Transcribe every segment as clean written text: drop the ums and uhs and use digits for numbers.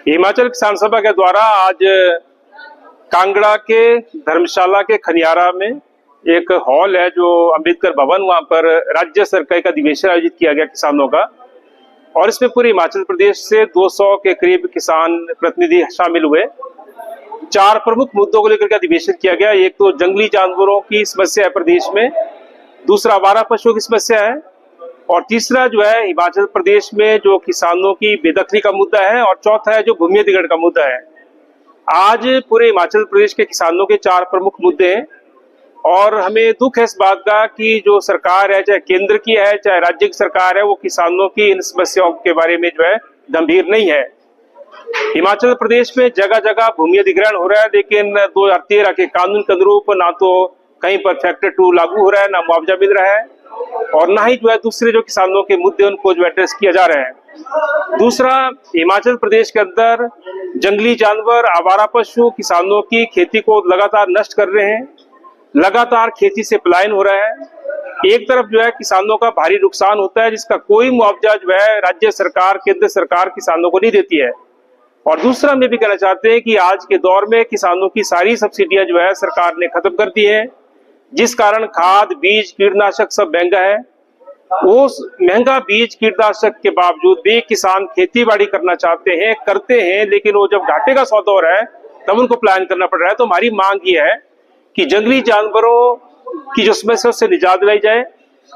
हिमाचल किसान सभा के द्वारा आज कांगड़ा के धर्मशाला के खनियारा में एक हॉल है जो अंबेडकर भवन, वहां पर राज्य सरकार का अधिवेशन आयोजित किया गया किसानों का। और इसमें पूरे हिमाचल प्रदेश से 200 के करीब किसान प्रतिनिधि शामिल हुए। 4 प्रमुख मुद्दों को लेकर के अधिवेशन किया गया। एक तो जंगली जानवरों की समस्या है प्रदेश में, दूसरा आवारा पशुओं की समस्या है, और तीसरा जो है हिमाचल प्रदेश में जो किसानों की बेदखली का मुद्दा है, और चौथा है जो भूमि अधिग्रहण का मुद्दा है। आज पूरे हिमाचल प्रदेश के किसानों के 4 प्रमुख मुद्दे हैं, और हमें दुख है इस बात का कि जो सरकार है, चाहे केंद्र की है चाहे राज्य की सरकार है, वो किसानों की इन समस्याओं के बारे में जो है गंभीर नहीं है। हिमाचल प्रदेश में जगह जगह भूमि अधिग्रहण हो रहा है, लेकिन 2013 के कानून के अनुरूप ना तो कहीं पर फैक्टर 2 लागू हो रहा है, ना मुआवजा मिल रहा है, और ना ही जो है दूसरे जो किसानों के मुद्दे उनको जो एड्रेस किया जा रहा है। दूसरा, हिमाचल प्रदेश के अंदर जंगली जानवर, आवारा पशु किसानों की खेती को लगातार नष्ट कर रहे हैं, लगातार खेती से पलायन हो रहा है। एक तरफ जो है किसानों का भारी नुकसान होता है जिसका कोई मुआवजा जो है राज्य सरकार, केंद्र सरकार किसानों को नहीं देती है। और दूसरा, हम ये भी कहना चाहते हैं कि आज के दौर में किसानों की सारी सब्सिडियां जो है सरकार ने खत्म कर दी है, जिस कारण खाद, बीज, कीटनाशक सब महंगा है। उस महंगा बीज, कीटनाशक के बावजूद भी किसान खेती बाड़ी करना चाहते हैं, करते हैं, लेकिन वो जब घाटे का सौदा हो रहा है तब उनको प्लान करना पड़ रहा है। तो हमारी मांग ये है कि जंगली जानवरों की जो समस्या से निजात दिलाई जाए,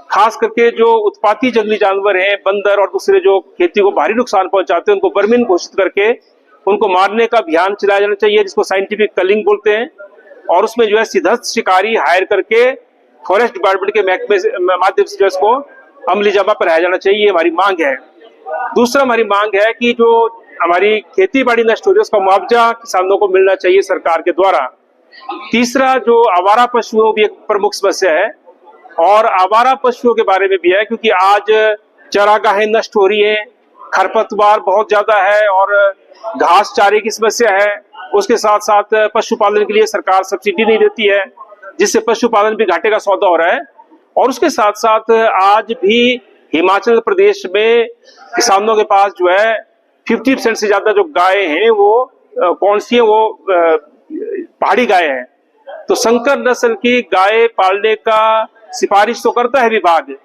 खास करके जो उत्पाती जंगली जानवर हैं, बंदर और दूसरे जो खेती को भारी नुकसान पहुंचाते हैं, उनको बर्मिन घोषित करके उनको मारने का अभियान चलाया जाना चाहिए, जिसको साइंटिफिक कलिंग बोलते हैं। और उसमें जो है सिद्धस्त शिकारी हायर करके फॉरेस्ट डिपार्टमेंट के महकमे माध्यम से जो इसको अमली जामा पर लाया जाना चाहिए, हमारी मांग है। दूसरा, हमारी मांग है कि जो हमारी खेती बाड़ी नष्ट हो रही है उसका मुआवजा किसानों को मिलना चाहिए सरकार के द्वारा। तीसरा, जो आवारा पशुओं भी एक प्रमुख समस्या है, और आवारा पशुओं के बारे में भी है, क्योंकि आज चरागाहें नष्ट हो रही है, खरपतवार बहुत ज्यादा है और घास चारे की समस्या है। उसके साथ साथ पशुपालन के लिए सरकार सब्सिडी नहीं देती है, जिससे पशुपालन भी घाटे का सौदा हो रहा है। और उसके साथ साथ आज भी हिमाचल प्रदेश में किसानों के पास जो है 50% से ज्यादा जो गाय हैं वो कौन सी है, वो पहाड़ी गाय है। तो संकर नस्ल की गाय पालने का सिफारिश तो करता है विभाग,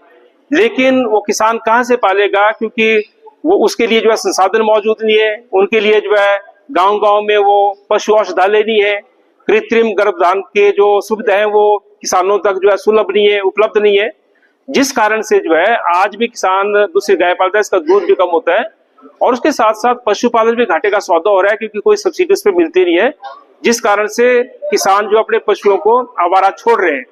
लेकिन वो किसान कहाँ से पालेगा, क्योंकि वो उसके लिए जो है संसाधन मौजूद नहीं है। उनके लिए जो है गांव गांव में वो पशु औषधालय नहीं है, कृत्रिम गर्भधान के जो सुविधा है वो किसानों तक जो है सुलभ नहीं है, उपलब्ध नहीं है, जिस कारण से जो है आज भी किसान दूसरी गाय पालता है, इसका दूध भी कम होता है। और उसके साथ साथ पशुपालन भी घाटे का सौदा हो रहा है, क्योंकि कोई सब्सिडी उस पर मिलती नहीं है, जिस कारण से किसान जो अपने पशुओं को आवारा छोड़ रहे हैं,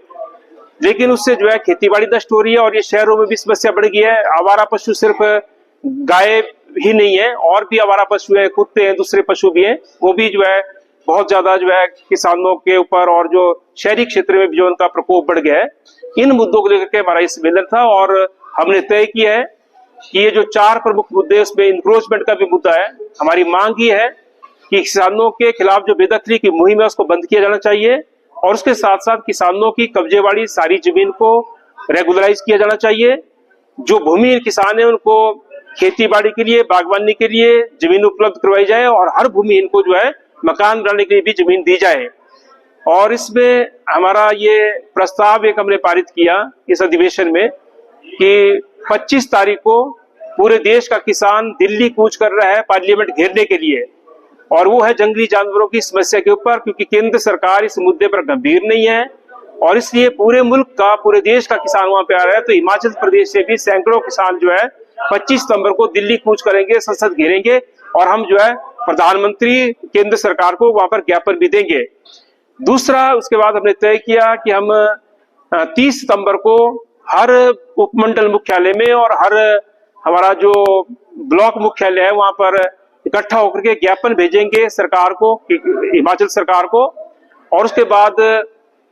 लेकिन उससे जो है खेती बाड़ी नष्ट हो रही है। और ये शहरों में भी समस्या बढ़ गई है। आवारा पशु सिर्फ गाय ही नहीं है, और भी आवारा पशु है, कुत्ते हैं, दूसरे पशु भी हैं, वो भी जो है बहुत ज्यादा जो है किसानों के ऊपर और जो शहरी क्षेत्र में भी जो उनका प्रकोप बढ़ गया है। इन मुद्दों को लेकर के हमारा इस सम्मेलन था, और हमने तय किया है कि ये जो 4 प्रमुख मुद्दे, उसमें इंक्रोचमेंट का भी मुद्दा है। हमारी मांग ये है कि किसानों के खिलाफ जो बेदखली की मुहिम है उसको बंद किया जाना चाहिए, और उसके साथ साथ किसानों की कब्जे वाली सारी जमीन को रेगुलराइज किया जाना चाहिए। जो भूमिहीन किसान है उनको खेती बाड़ी के लिए, बागवानी के लिए जमीन उपलब्ध करवाई जाए, और हर भूमिहीन को जो है मकान बनाने के लिए भी जमीन दी जाए। और इसमें हमारा ये प्रस्ताव एक हमने पारित किया इस अधिवेशन में कि 25 तारीख को पूरे देश का किसान दिल्ली कूच कर रहा है पार्लियामेंट घेरने के लिए, और वो है जंगली जानवरों की समस्या के ऊपर, क्योंकि केंद्र सरकार इस मुद्दे पर गंभीर नहीं है, और इसलिए पूरे मुल्क का, पूरे देश का किसान वहां पे आ रहा है। तो हिमाचल प्रदेश से भी सैकड़ों किसान जो है 25 सितंबर को दिल्ली कूच करेंगे, संसद घेरेंगे, और हम जो है प्रधानमंत्री, केंद्र सरकार को वहां पर ज्ञापन भी देंगे। दूसरा, उसके बाद हमने तय किया कि हम 30 सितंबर को हर उपमंडल मुख्यालय में और हर हमारा जो ब्लॉक मुख्यालय है वहां पर इकट्ठा होकर के ज्ञापन भेजेंगे सरकार को, हिमाचल सरकार को। और उसके बाद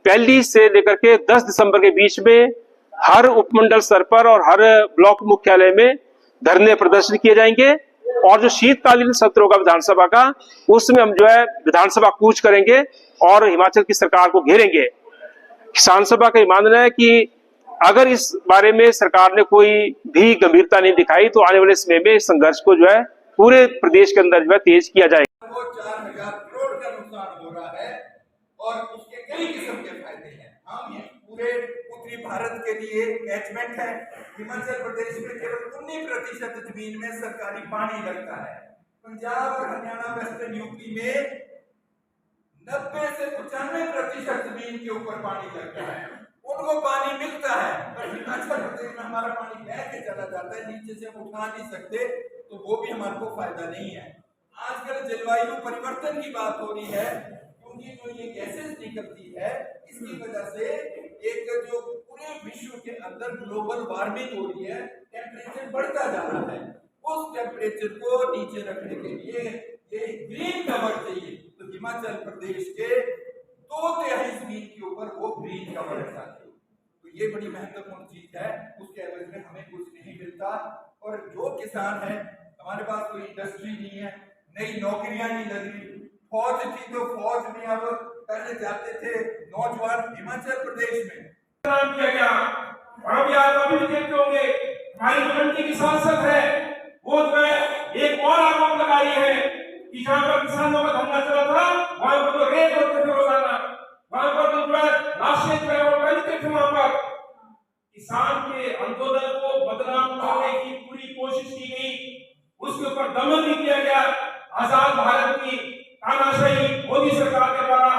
1 से लेकर के 10 दिसंबर के बीच में हर उपमंडल स्तर पर और हर ब्लॉक मुख्यालय में धरने प्रदर्शन किए जाएंगे। और जो शीतकालीन सत्रों का विधानसभा का, उसमें हम जो है विधानसभा कूच करेंगे और हिमाचल की सरकार को घेरेंगे। किसान सभा का मानना है कि अगर इस बारे में सरकार ने कोई भी गंभीरता नहीं दिखाई तो आने वाले समय में इस संघर्ष को जो है पूरे प्रदेश के अंदर जो है तेज किया जाएगा। वो 4,000 करोड़ का नुकसान हो रहा है और उसके कई किस्म के फायदे हैं। हम ये पूरे उत्तरी भारत के लिए कैचमेंट है। हिमाचल प्रदेश में केवल 19% जमीन में सरकारी पानी लगता है। पंजाब और हरियाणा, वेस्टर्न यूपी में 90 से 95% जमीन के ऊपर पानी लगता है, उनको पानी मिलता है। पर हिमाचल प्रदेश में हमारा पानी बह के चला जाता है, नीचे से हम उठा नहीं सकते, तो वो भी हमारे को फायदा नहीं है। आजकल जलवायु परिवर्तन की बात हो रही है, क्योंकि जो ये गैसेस निकलती है, इसकी वजह से एक जो पूरे विश्व के अंदर ग्लोबल वार्मिंग हो रही है, टेम्परेचर बढ़ता जा रहा है। उस टेम्परेचर को नीचे रखने के लिए ये ग्रीन कवर चाहिए। तो हिमाचल प्रदेश के 2/3 जमीन के ऊपर वो ग्रीन कवर चाहिए। तो ये बड़ी महत्वपूर्ण चीज है। उसके एवज में हमें कुछ नहीं मिलता। और जो किसान है, हमारे पास कोई इंडस्ट्री नहीं है, नई नौकरियां नहीं लग रही। फौज थी तो फौज में अब पहले जाते थे नौजवान हिमाचल प्रदेश में काम किया गया। और अभी आप अभी देखते होंगे हमारी मंडी की सांसद है, वो जो है एक और आरोप लगा रही है कि जहां पर किसानों का धरना चला था वहां पर तो रेत होते थे रोजाना, वहां पर तो जो है लाशें जो है वो मिलते थे। वहां पर किसान के आंदोलन को बदनाम करने की पूरी कोशिश की गई, उसके ऊपर दमन भी किया गया आजाद भारत की तानाशाही मोदी सरकार के द्वारा।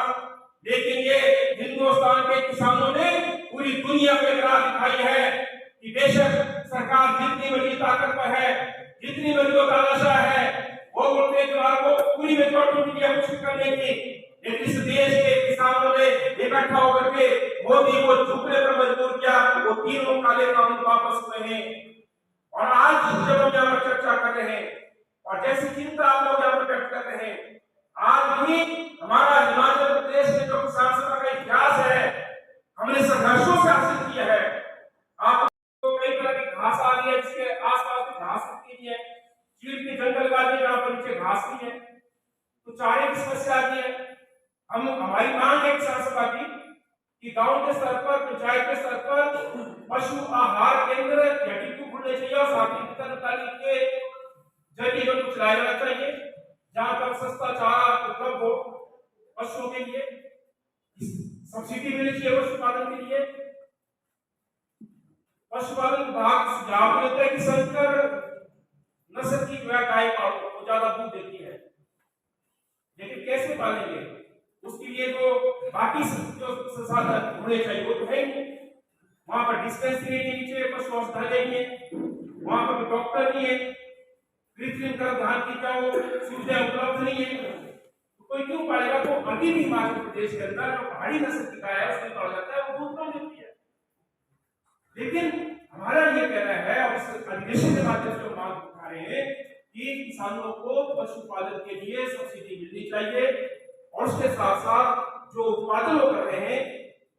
लेकिन ये हिंदुस्तान के किसानों ने पूरी दुनिया को इकरार दिखाई है कि बेशक सरकार जितनी बड़ी ताकत पर है, जितनी बड़ी वो तानाशाह है, वो उनके द्वार को पूरी मेजोरिटी की कोशिश करने की, लेकिन इस देश के किसानों ने इकट्ठा होकर के मोदी को झुकने पर मजबूर किया। वो तीनों काले कानून वापस हुए हैं। और आज जब हम यहाँ पर चर्चा कर रहे हैं और जैसी चिंता आप लोग यहाँ पर व्यक्त कर रहे हैं, आज भी हमारा हिमाचल प्रदेश में जो किसान सभा का इतिहास है, हमने संघर्षों से हासिल किया है। आपको कई तरह की घास आ रही है, जिसके आसपास की घास नहीं है, चीड़ के जंगल का भी जहाँ पर नीचे घास नहीं है, तो चारे की समस्या आती है। हमारी मांग है किसान सभा की कि गांव के स्तर पर, पंचायत के स्तर पर पशु आहार केंद्र या डिपो खुलने चाहिए और साथ ही वितरण के जरिए जो चलाया जाना चाहिए, जहां पर सस्ता चारा उपलब्ध हो पशुओं के लिए, सब्सिडी मिलनी चाहिए पशुपालन के लिए। पशुपालन विभाग सुझाव देता है कि संकर नस्ल की गाय पालो, वो ज्यादा दूध देती है, लेकिन कैसे पालेंगे? उसके लिए जो बाकी जो संसाधन होने चाहिए वो तो है नहीं। वहां पर डिस्पेंसरी के नीचे पशु औषधालय नहीं है, वहां पर डॉक्टर नहीं है, कृत्रिम गर्भधारण की जो सुविधा उपलब्ध नहीं है, तो कोई क्यों पालेगा? तो अभी भी हिमाचल प्रदेश के अंदर जो पहाड़ी नस्ल की गाय है उसमें पाला जाता है, वो दूध कम देती है। लेकिन हमारा ये कहना है और इस अधिवेशन के माध्यम से मांग उठा रहे हैं कि किसानों को पशुपालन के लिए सब्सिडी मिलनी चाहिए और उसके साथ साथ जो उत्पादन वो कर रहे हैं,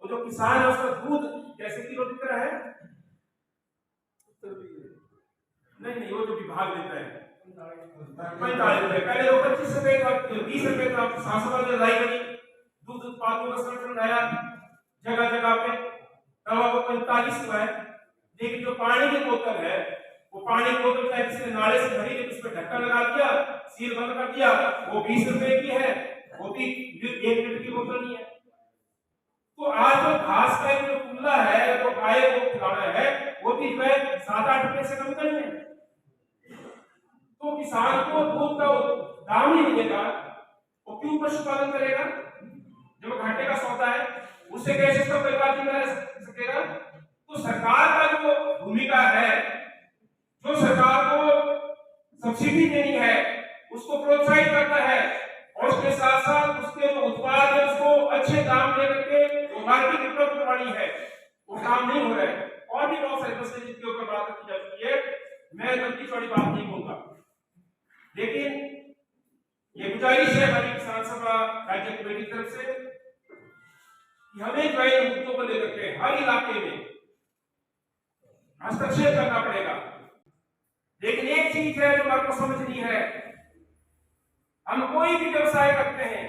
वो जो किसान है उसका दूध कैसे किलो बिक रहा है? नहीं, वो जो विभाग देता है 45 रुपए, पहले वो 25 रुपए था, 20 रुपए था। सांसद ने लड़ाई करी, दूध उत्पादकों का संगठन आया जगह जगह पे, तब वो 45 हुआ है। लेकिन जो पानी की बोतल है, वो पानी की बोतल चाहे किसी ने नाले से भरी, उस पर ढक्कन लगा दिया, सील बंद कर दिया, वो 20 रुपए की है, वो भी 1 लीटर की बोतल नहीं है। तो आज जो घास का जो कुल्ला है, जो गाय को खिलाना है, वो भी जो है 7-8 रुपए से कम नहीं है। तो किसान को दूध का दाम नहीं मिलेगा, वो क्यों पशुपालन करेगा? जो घाटे का सौदा है, उससे कैसे उसका परिवार जिंदा रह सकेगा? तो सरकार का जो भूमिका है, जो सरकार को सब्सिडी देनी है, उसको प्रोत्साहित करता है और उसके साथ साथ उसके जो उत्पाद है उसको अच्छे दाम दे करके मार्केट उपलब्ध करवानी है, वो काम नहीं हो रहा है। और भी बहुत सारे मसले जिनके ऊपर बात की जा सकती है, मैं लंबी चौड़ी बात नहीं कहूंगा, लेकिन ये गुजारिश है हमारी किसान सभा राज्य कमेटी की तरफ से कि हमें जो है मुद्दों को लेकर के हर इलाके में हस्तक्षेप करना पड़ेगा। लेकिन एक चीज है जो आपको समझनी है, हम कोई भी व्यवसाय करते हैं,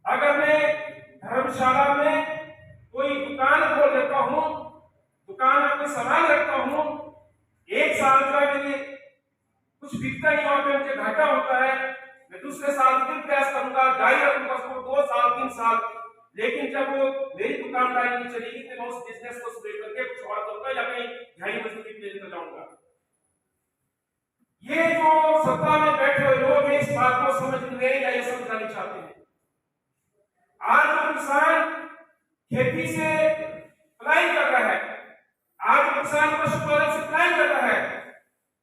अगर मैं धर्मशाला में कोई दुकान खोल लेता हूं, दुकान में कोई सामान रखता हूं, 1 साल का मेरी कुछ बिकता नहीं, वहां पे मुझे घाटा होता है, मैं दूसरे साल फिर प्रयास करूंगा, जारी रखूंगा उसको 2 साल 3 साल, लेकिन जब वो मेरी दुकानदारी नहीं चलेगी तो मैं उस बिजनेस को स्प्रेड करके कुछ और करूंगा या कहीं दिहाड़ी मजदूरी पे लेकर जाऊंगा। ये जो सत्ता में बैठे हुए लोग हैं इस बात को समझ नहीं रहे या ये समझना नहीं चाहते हैं। आज जो किसान खेती से पलायन कर रहा है, आज जो किसान पशुपालन से पलायन कर रहा है,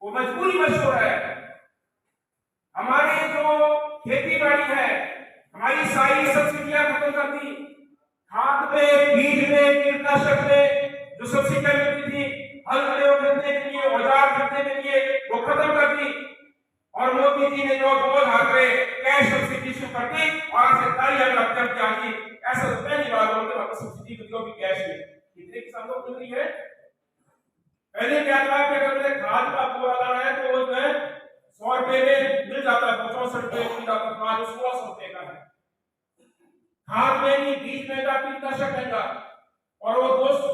वो मजबूरी वश हो रहा है। हमारी जो खेती बाड़ी है, हमारी सारी सब्सिडियां खत्म कर दी, खाद में, बीज में, कीटनाशक में जो सब्सिडियां मिलती थी, हल खरीदने के लिए, औजार खरीदने के लिए, वो खत्म कर दी। और मोदी जी ने जो 2000 कैश सब्सिडी शुरू कर दी और आज तालियां बजाते हैं कि ऐसा तो पहली बार होता है वापस सब्सिडी मिली भी कैश में। कितने किसानों को मिल रही है? पहले क्या था कि अगर मुझे खाद का बोरा लाना है तो वो जो है 100 रुपए में मिल जाता है, 64 रुपए मिल जाता है, आज 1600 रुपए का है। खाद महंगी, बीज महंगा, कीटनाशक महंगा, और वो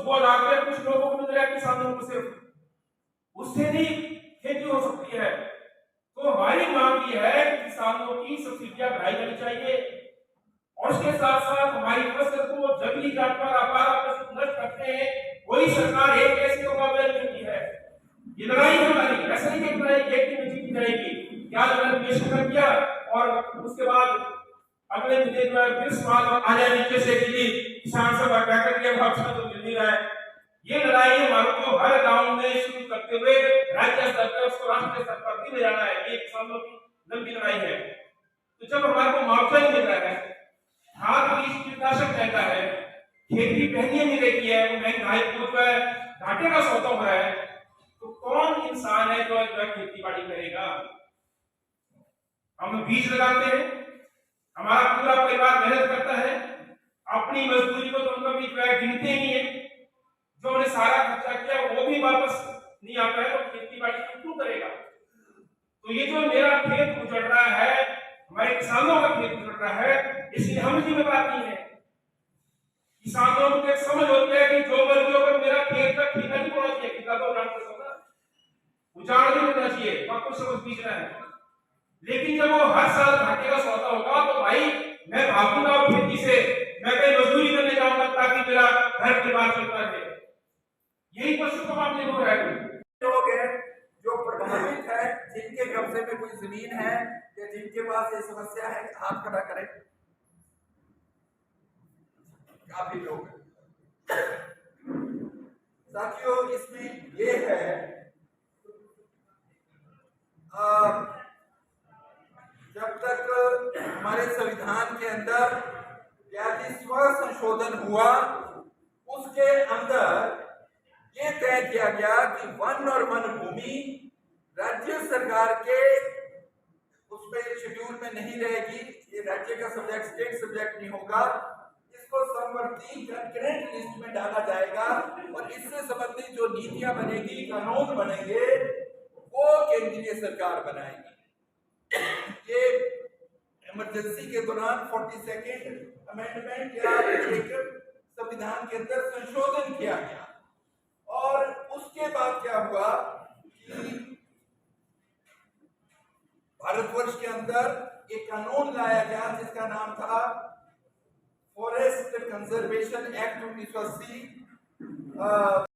2 लाख कुछ लोगों को मिल रहा है किसानों को सिर्फ, उससे भी खेती हो सकती है। तो हमारी मांग ये है कि किसानों की सब्सिडियां बढ़ाई जानी चाहिए और उसके साथ साथ हमारी फसल को जंगली जानवर आबाद नष्ट करते हैं, वही सरकार एक ऐसी को मुआवजा देती है। ये लड़ाई हमारी, ऐसा नहीं कि लड़ाई एक दिन में जीती जाएगी। क्या लड़ाई पेश कर किया और उसके बाद अगले दिन जो है फिर सवाल आ जाए नीचे से कि किसान सब बैठकर के भाषा तो मिल नहीं रहा है। ये लड़ाई हमारे को हर गांव में शुरू करते हुए राज्य स्तर पर उसको राष्ट्रीय स्तर पर भी ले जाना है। ये किसानों की लंबी लड़ाई है। तो जब हमारे को मुआवजा ही मिल रहा है, खाद बीज कीटनाशक महंगा है, खेती पहले नहीं रहती है, वो महंगाई को जो है घाटे का सौदा हो रहा है, तो कौन इंसान है जो खेती बाड़ी करेगा? हम बीज लगाते हैं, हमारा पूरा परिवार मेहनत करता है, अपनी मजदूरी को तो हम कभी गिनते ही है, जो हमने सारा खर्चा किया वो भी वापस नहीं आता है, तो खेती बाड़ी क्यों करेगा? तो ये जो मेरा खेत उजड़ रहा है, हमारे किसानों का खेत उजड़ रहा है, इसलिए हम जिम्मेदार नहीं है। किसानों को एक समझ होती है कि जो मर्जियों पर मेरा खेत का ठेका नहीं होना चाहिए, ठेका तो जानते हो ना, उजाड़ नहीं होना चाहिए, वहां कुछ समझ बीजना है। लेकिन जब वो हर साल घाटे का सौदा होगा तो भाई मैं भागूंगा खेती से, मैं कहीं मजदूरी करने जाऊंगा ताकि मेरा घर परिवार चलता रहे। यही पशु को मामले हो रहा है। लोग हैं जो प्रभावित है, जिनके कब्जे में कोई जमीन है या जिनके पास ये समस्या है, हाथ खड़ा करें। काफी लोग हैं साथियों। इसमें ये है जब तक हमारे संविधान के अंदर 42वां संशोधन हुआ, उसके अंदर ये तय किया गया कि वन और वन भूमि राज्य सरकार के उसमें शेड्यूल में नहीं रहेगी, ये राज्य का सब्जेक्ट, स्टेट सब्जेक्ट नहीं होगा। इसको समवर्ती कंकरेंट लिस्ट में डाला जाएगा और इससे संबंधित जो नीतियां बनेगी, कानून बनेंगे, वो केंद्रीय सरकार बनाएगी। ये इमरजेंसी के दौरान 42nd अमेंडमेंट या एक संविधान के अंदर संशोधन किया गया। और उसके बाद क्या हुआ कि भारतवर्ष के अंदर एक कानून लाया गया जिसका नाम था फॉरेस्ट कंजर्वेशन एक्ट 1980।